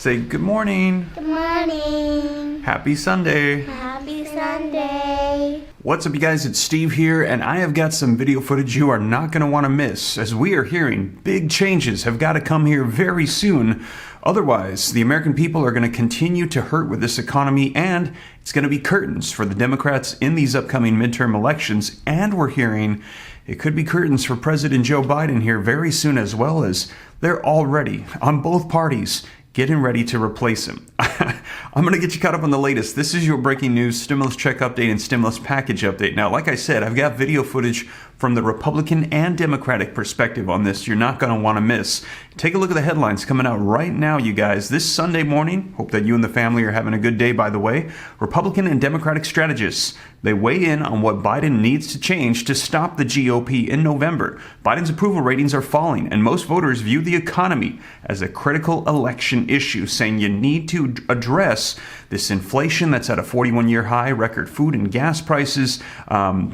Say good morning. Good morning. Happy Sunday. Happy Sunday. What's up, you guys? It's Steve here, and I have got some video footage you are not going to want to miss, as we are hearing big changes have got to come here very soon. Otherwise, the American people are going to continue to hurt with this economy, and it's going to be curtains for the Democrats in these upcoming midterm elections. And we're hearing it could be curtains for President Joe Biden here very soon, as well, as they're already on both parties getting ready to replace him. I'm going to get you caught up on the latest. This is your breaking news stimulus check update and stimulus package update. Now, like I said, I've got video footage from the Republican and Democratic perspective on this you're not going to want to miss. Take a look at the headlines coming out right now, you guys. This Sunday morning, hope that you and the family are having a good day, by the way. Republican and Democratic strategists, they weigh in on what Biden needs to change to stop the GOP in November. Biden's approval ratings are falling, and most voters view the economy as a critical election issue, saying you need to address this inflation that's at a 41-year high, record food and gas prices,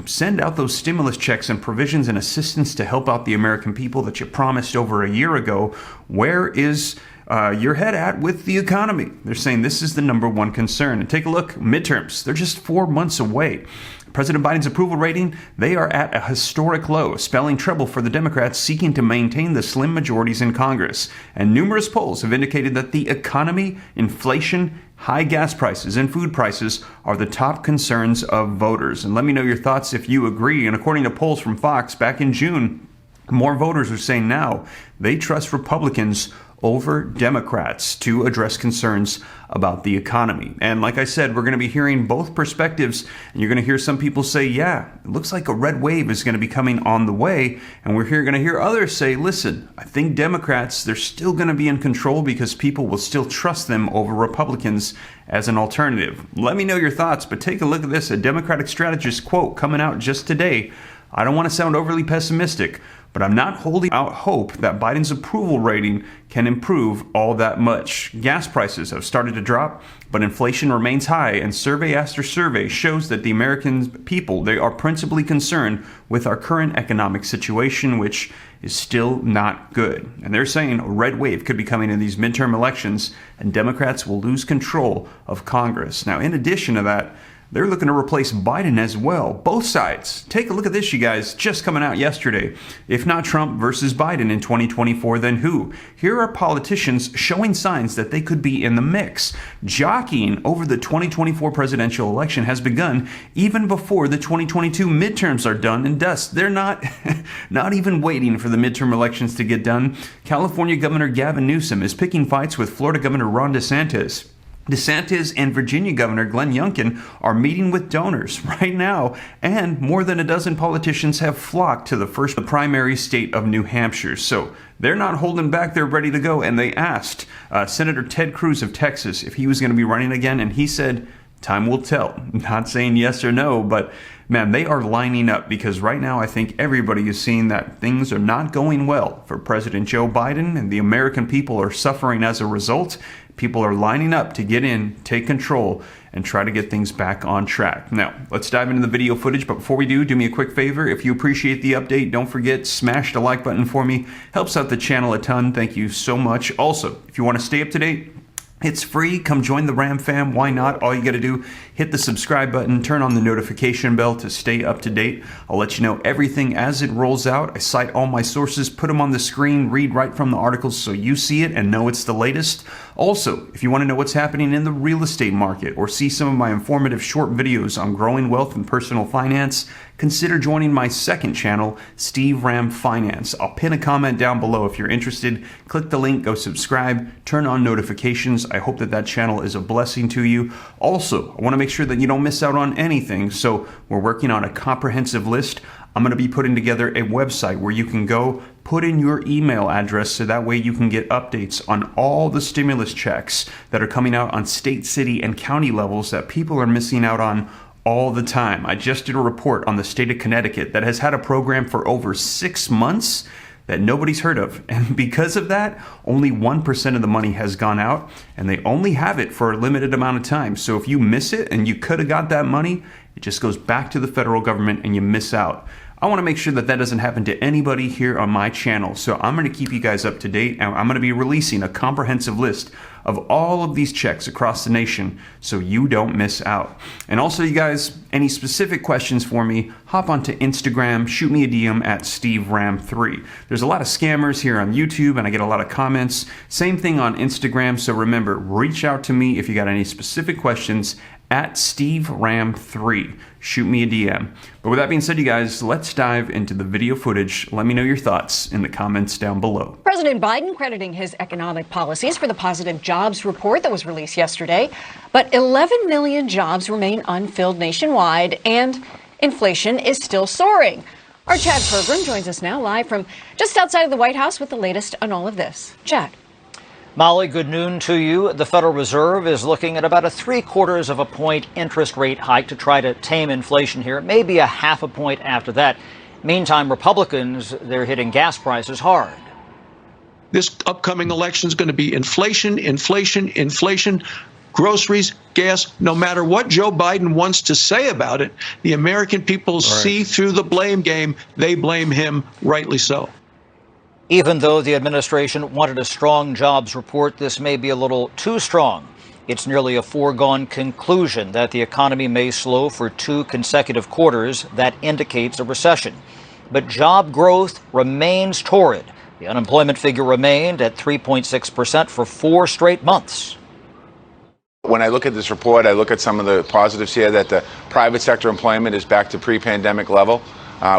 send out those stimulus checks and provisions and assistance to help out the American people that you promised over a year ago. Where is your head at with the economy? They're saying this is the number one concern. And take a look, midterms, they're just 4 months away. President Biden's approval rating, they are at a historic low, spelling trouble for the Democrats seeking to maintain the slim majorities in Congress. And numerous polls have indicated that the economy, inflation, high gas prices, and food prices are the top concerns of voters. And let me know your thoughts if you agree. And according to polls from Fox back in June, more voters are saying now they trust Republicans over Democrats to address concerns about the economy. And like I said, we're going to be hearing both perspectives, and you're going to hear some people say, yeah, it looks like a red wave is going to be coming on the way. And we're going to hear others say, listen, I think Democrats, they're still going to be in control because people will still trust them over Republicans as an alternative. Let me know your thoughts, but take a look at this. A Democratic strategist quote coming out just today. I don't want to sound overly pessimistic, but I'm not holding out hope that Biden's approval rating can improve all that much. Gas prices have started to drop, but inflation remains high, and survey after survey shows that the American people, they are principally concerned with our current economic situation, which is still not good. And they're saying a red wave could be coming in these midterm elections, and Democrats will lose control of Congress. Now, in addition to that, they're looking to replace Biden as well. Both sides. Take a look at this, you guys, just coming out yesterday. If not Trump versus Biden in 2024, then who? Here are politicians showing signs that they could be in the mix. Jockeying over the 2024 presidential election has begun even before the 2022 midterms are done and dust. They're not even waiting for the midterm elections to get done. California Governor Gavin Newsom is picking fights with Florida Governor Ron DeSantis. DeSantis and Virginia Governor Glenn Youngkin are meeting with donors right now, and more than a dozen politicians have flocked to the first primary state of New Hampshire. So they're not holding back, they're ready to go. And they asked Senator Ted Cruz of Texas if he was going to be running again, and he said, time will tell. Not saying yes or no, but man, they are lining up, because right now I think everybody is seeing that things are not going well for President Joe Biden, and the American people are suffering as a result. People are lining up to get in, take control, and try to get things back on track. Now, let's dive into the video footage, but before we do me a quick favor. If you appreciate the update, don't forget, smash the like button for me. Helps out the channel a ton. Thank you so much. Also, if you want to stay up to date, it's free. Come join the Ram fam. Why not? All you got to do, hit the subscribe button, turn on the notification bell to stay up to date. I'll let you know everything as it rolls out. I cite all my sources, put them on the screen, read right from the articles so you see it and know it's the latest. Also, if you want to know what's happening in the real estate market or see some of my informative short videos on growing wealth and personal finance, consider joining my second channel, Steve Ram Finance. I'll pin a comment down below if you're interested. Click the link, go subscribe, turn on notifications. I hope that channel is a blessing to you. Also, I want to make sure that you don't miss out on anything, so we're working on a comprehensive list. I'm going to be putting together a website where you can go put in your email address so that way you can get updates on all the stimulus checks that are coming out on state, city, and county levels that people are missing out on all the time. I just did a report on the state of Connecticut that has had a program for over 6 months that nobody's heard of. And because of that, only 1% of the money has gone out, and they only have it for a limited amount of time. So if you miss it and you could have got that money, it just goes back to the federal government and you miss out. I want to make sure that that doesn't happen to anybody here on my channel. So I'm going to keep you guys up to date, and I'm going to be releasing a comprehensive list of all of these checks across the nation so you don't miss out. And also, you guys, any specific questions for me, hop onto Instagram, shoot me a DM at SteveRam3. There's a lot of scammers here on YouTube, and I get a lot of comments. Same thing on Instagram, so remember, reach out to me if you got any specific questions at SteveRam3. Shoot me a DM. But with that being said, you guys, let's dive into the video footage. Let me know your thoughts in the comments down below. President Biden crediting his economic policies for the positive jobs report that was released yesterday. But 11 million jobs remain unfilled nationwide, and inflation is still soaring. Our Chad Pergram joins us now live from just outside of the White House with the latest on all of this. Chad. Molly, good noon to you. The Federal Reserve is looking at about a 0.75 of a point interest rate hike to try to tame inflation here, maybe a 0.5 point after that. Meantime, Republicans, they're hitting gas prices hard. This upcoming election is going to be inflation, inflation, inflation, groceries, gas. No matter what Joe Biden wants to say about it, the American people see through the blame game. They blame him, rightly so. Even though the administration wanted a strong jobs report, this may be a little too strong. It's nearly a foregone conclusion that the economy may slow for 2 consecutive quarters. That indicates a recession. But job growth remains torrid. The unemployment figure remained at 3.6% for 4 straight months. When I look at this report, I look at some of the positives here, that the private sector employment is back to pre-pandemic level.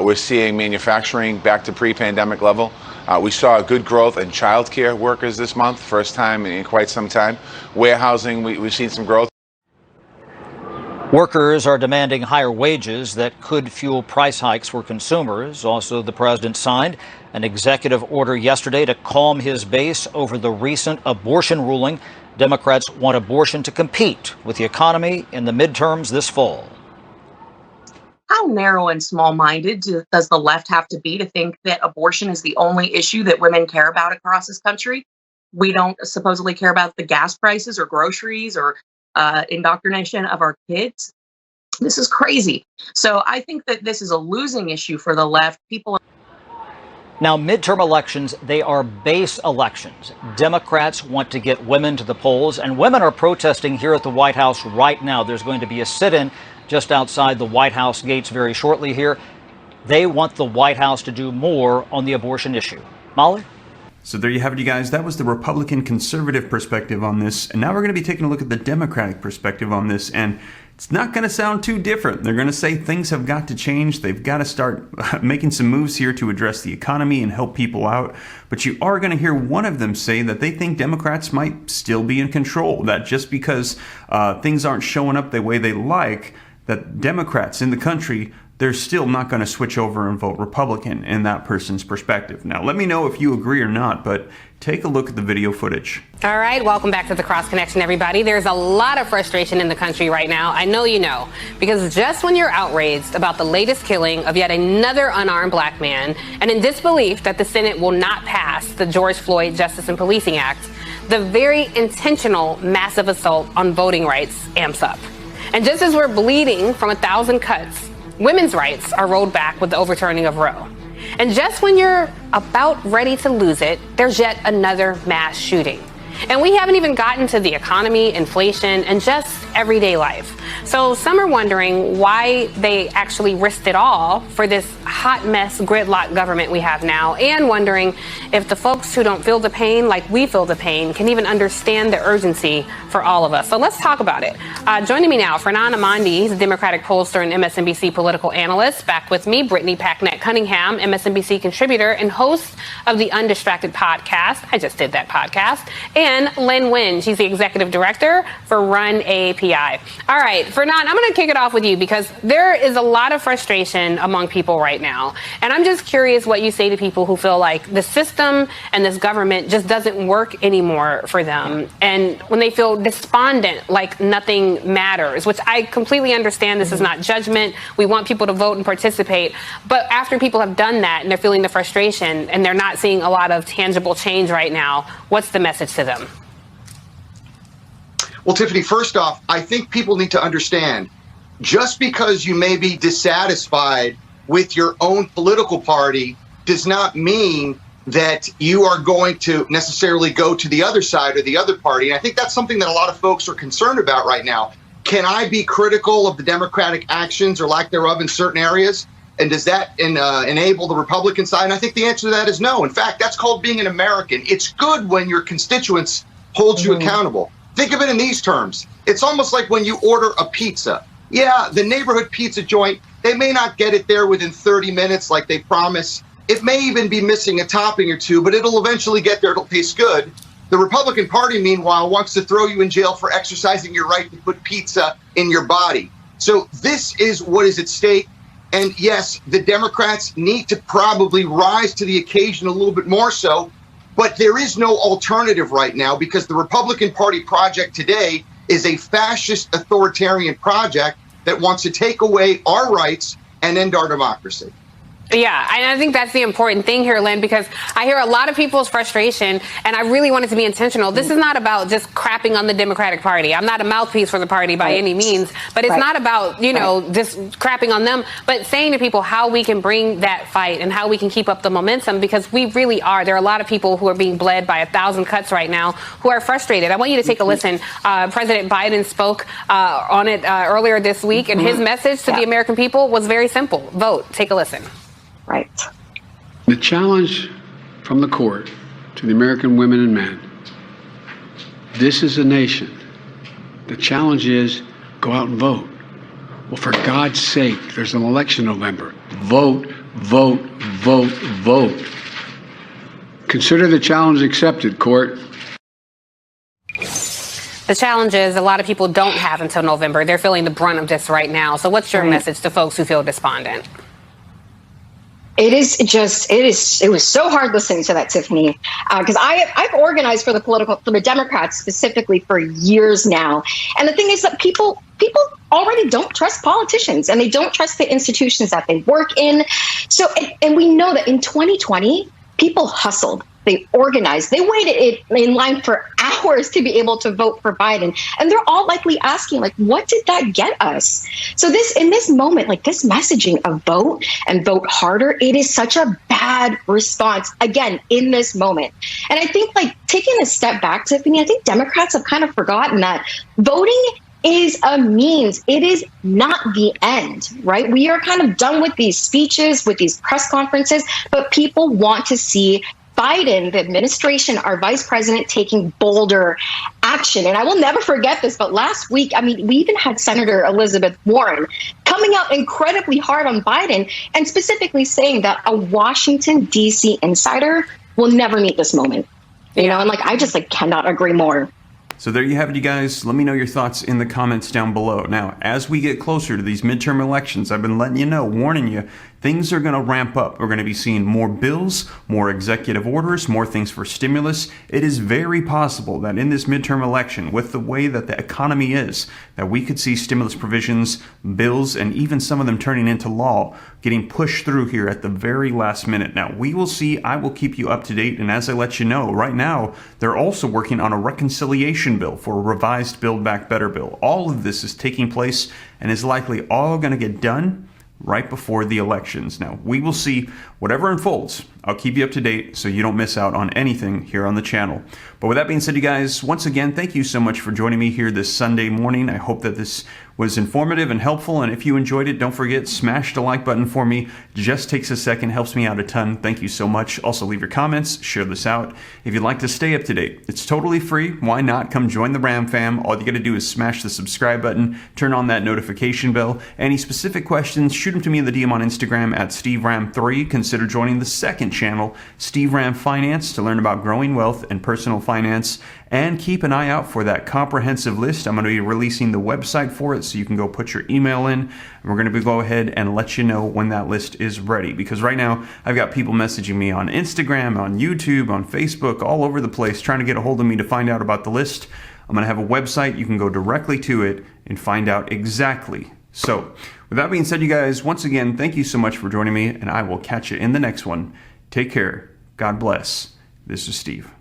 We're seeing manufacturing back to pre-pandemic level. We saw good growth in childcare workers this month, first time in quite some time. Warehousing, we've seen some growth. Workers are demanding higher wages that could fuel price hikes for consumers. Also, the president signed an executive order yesterday to calm his base over the recent abortion ruling. Democrats want abortion to compete with the economy in the midterms this fall. How narrow and small-minded does the left have to be to think that abortion is the only issue that women care about across this country? We don't supposedly care about the gas prices or groceries or indoctrination of our kids. This is crazy. So I think that this is a losing issue for the left. Now, midterm elections, they are base elections. Democrats want to get women to the polls, and women are protesting here at the White House right now. There's going to be a sit-in just outside the White House gates very shortly here. They want the White House to do more on the abortion issue. Molly? So there you have it, you guys. That was the Republican conservative perspective on this. And now we're going to be taking a look at the Democratic perspective on this. And it's not going to sound too different. They're going to say things have got to change. They've got to start making some moves here to address the economy and help people out. But you are going to hear one of them say that they think Democrats might still be in control. That just because things aren't showing up the way they like, that Democrats in the country, they're still not going to switch over and vote Republican in that person's perspective. Now, let me know if you agree or not, but take a look at the video footage. All right, welcome back to the Cross Connection, everybody. There's a lot of frustration in the country right now. I know you know, because just when you're outraged about the latest killing of yet another unarmed black man, and in disbelief that the Senate will not pass the George Floyd Justice and Policing Act, the very intentional massive assault on voting rights amps up. And just as we're bleeding from 1,000 cuts, women's rights are rolled back with the overturning of Roe. And just when you're about ready to lose it, there's yet another mass shooting. And we haven't even gotten to the economy, inflation, and just everyday life. So some are wondering why they actually risked it all for this hot mess gridlock government we have now, and wondering if the folks who don't feel the pain like we feel the pain can even understand the urgency for all of us. So let's talk about it. Joining me now, Fernand Amandi, he's a Democratic pollster and MSNBC political analyst. Back with me, Brittany Packnett-Cunningham, MSNBC contributor and host of the Undistracted podcast. I just did that podcast. And Lynn Nguyen, she's the executive director for Run AAPI. All right, Fernand, I'm going to kick it off with you because there is a lot of frustration among people right now. And I'm just curious what you say to people who feel like the system and this government just doesn't work anymore for them. And when they feel despondent, like nothing matters, which I completely understand. This is not judgment. We want people to vote and participate. But after people have done that and they're feeling the frustration and they're not seeing a lot of tangible change right now, what's the message to them? Well, Tiffany, first off, I think people need to understand, just because you may be dissatisfied with your own political party does not mean that you are going to necessarily go to the other side or the other party. And I think that's something that a lot of folks are concerned about right now. Can I be critical of the Democratic actions or lack thereof in certain areas? And does that enable the Republican side? And I think the answer to that is no. In fact, that's called being an American. It's good when your constituents hold you accountable. Think of it in these terms. It's almost like when you order a pizza. Yeah, the neighborhood pizza joint, they may not get it there within 30 minutes like they promise. It may even be missing a topping or two, but it'll eventually get there. It'll taste good. The Republican Party, meanwhile, wants to throw you in jail for exercising your right to put pizza in your body. So this is what is at stake. And yes, the Democrats need to probably rise to the occasion a little bit more so, but there is no alternative right now because the Republican Party project today is a fascist authoritarian project that wants to take away our rights and end our democracy. Yeah, and I think that's the important thing here, Lynn, because I hear a lot of people's frustration, and I really wanted to be intentional. This is not about just crapping on the Democratic Party. I'm not a mouthpiece for the party by any means, but it's not about, you know, just crapping on them, but saying to people how we can bring that fight and how we can keep up the momentum, because we really are. There are a lot of people who are being bled by 1,000 cuts right now who are frustrated. I want you to take a listen. President Biden spoke on it earlier this week, and his message to the American people was very simple. Vote. Take a listen. Right. The challenge from the court to the American women and men, this is a nation. The challenge is go out and vote. Well, for God's sake, there's an election in November. Vote, vote, vote, vote. Consider the challenge accepted, court. The challenge is a lot of people don't have until November. They're feeling the brunt of this right now. So what's your message to folks who feel despondent? It was so hard listening to that, Tiffany, because I've organized for the Democrats specifically for years now. And the thing is that people already don't trust politicians and they don't trust the institutions that they work in. So, and we know that in 2020, people hustled. They organized. They waited in line for hours to be able to vote for Biden. And they're all likely asking, like, what did that get us? So in this moment, like this messaging of vote and vote harder, it is such a bad response, again, in this moment. And I think, like, taking a step back, Tiffany, I think Democrats have kind of forgotten that voting is a means. It is not the end, right? We are kind of done with these speeches, with these press conferences, but people want to see Biden, the administration, our vice president, taking bolder action. And I will never forget this, but last week, I mean, we even had Senator Elizabeth Warren coming out incredibly hard on Biden and specifically saying that a Washington, D.C. insider will never meet this moment. You know, and like, I just cannot agree more. So there you have it, you guys. Let me know your thoughts in the comments down below. Now, as we get closer to these midterm elections, I've been letting you know, warning you, things are going to ramp up. We're going to be seeing more bills, more executive orders, more things for stimulus. It is very possible that in this midterm election, with the way that the economy is, that we could see stimulus provisions, bills, and even some of them turning into law, getting pushed through here at the very last minute. Now, we will see. I will keep you up to date. And as I let you know, right now, they're also working on a reconciliation bill for a revised Build Back Better bill. All of this is taking place and is likely all going to get done right before the elections. Now, we will see whatever unfolds. I'll keep you up to date so you don't miss out on anything here on the channel. But with that being said, you guys, once again, thank you so much for joining me here this Sunday morning. I hope that this was informative and helpful. And if you enjoyed it, don't forget, smash the like button for me. Just takes a second, helps me out a ton. Thank you so much. Also, leave your comments, share this out. If you'd like to stay up to date, it's totally free. Why not? Come join the Ram fam. All you got to do is smash the subscribe button, turn on that notification bell. Any specific questions, shoot them to me in the DM on Instagram at SteveRam3. Consider joining the second channel, Steve Ram Finance, to learn about growing wealth and personal finance. And keep an eye out for that comprehensive list. I'm going to be releasing the website for it so you can go put your email in. And we're going to go ahead and let you know when that list is ready. Because right now, I've got people messaging me on Instagram, on YouTube, on Facebook, all over the place, trying to get a hold of me to find out about the list. I'm going to have a website. You can go directly to it and find out exactly. So, with that being said, you guys, once again, thank you so much for joining me, and I will catch you in the next one. Take care. God bless. This is Steve.